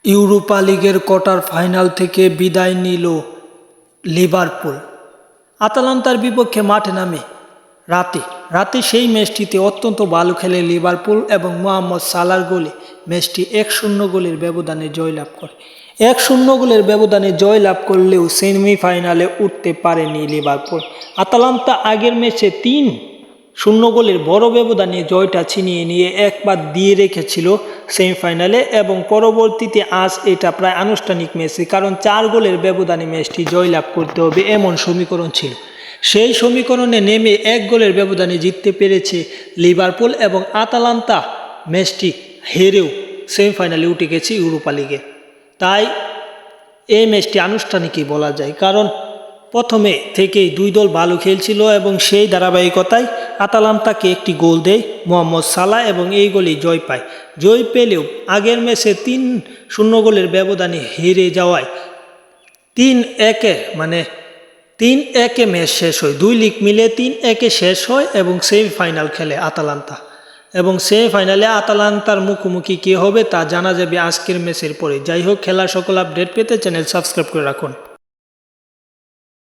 Europa লিগের quarter final থেকে বিদায় নিল লিভারপুল। আতালান্তার বিপক্ষে মাঠে নামে রাতে সেই ম্যাচটিতে অত্যন্ত ভালো খেলে লিভারপুল এবং মোহাম্মদ সালার গোলে ম্যাচটি 1-0 গোলের ব্যবধানে জয়লাভ করে। 1-0 গোলের ব্যবধানে জয়লাভ করলেও সেমিফাইনালে উঠতে পারেনি লিভারপুল। আতালান্তা আগের ম্যাচে 3-0 গোলের বড় ব্যবধানে জয়টা ছিনিয়ে নিয়ে একবার দিয়ে রেখেছিল সেমিফাইনালে, এবং পরবর্তীতে আজ এটা প্রায় আনুষ্ঠানিক ম্যাচে, কারণ 4 গোলের ব্যবধানে ম্যাচটি জয়লাভ করতে হবে এমন সমীকরণ ছিল। সেই সমীকরণে নেমে 1 গোলের ব্যবধানে জিততে পেরেছে লিভারপুল, এবং আতালান্তা ম্যাচটি হেরেও সেমিফাইনালে উঠে গেছে ইউরোপা লিগে। তাই এই ম্যাচটি আনুষ্ঠানিকই বলা যায়, কারণ প্রথমে থেকেই দুই দল ভালো খেলছিল এবং সেই ধারাবাহিকতায় আতালান্তাকে একটি গোল দেয় মোহাম্মদ সালাহ এবং এই গোলেই জয় পায়। জয় পেলেও আগের ম্যাচে 3-0 গোলের ব্যবধানে হেরে যাওয়ায় 3-1 ম্যাচ শেষ হয়। 2 লিগ মিলে 3-1 শেষ হয় এবং সেমিফাইনাল খেলে আতালান্তা, এবং সেমিফাইনালে আতালান্তার মুখোমুখি কে হবে তা জানা যাবে আজকের ম্যাচের পরে। যাই হোক, খেলার সকল আপডেট পেতে চ্যানেল সাবস্ক্রাইব করে রাখুন।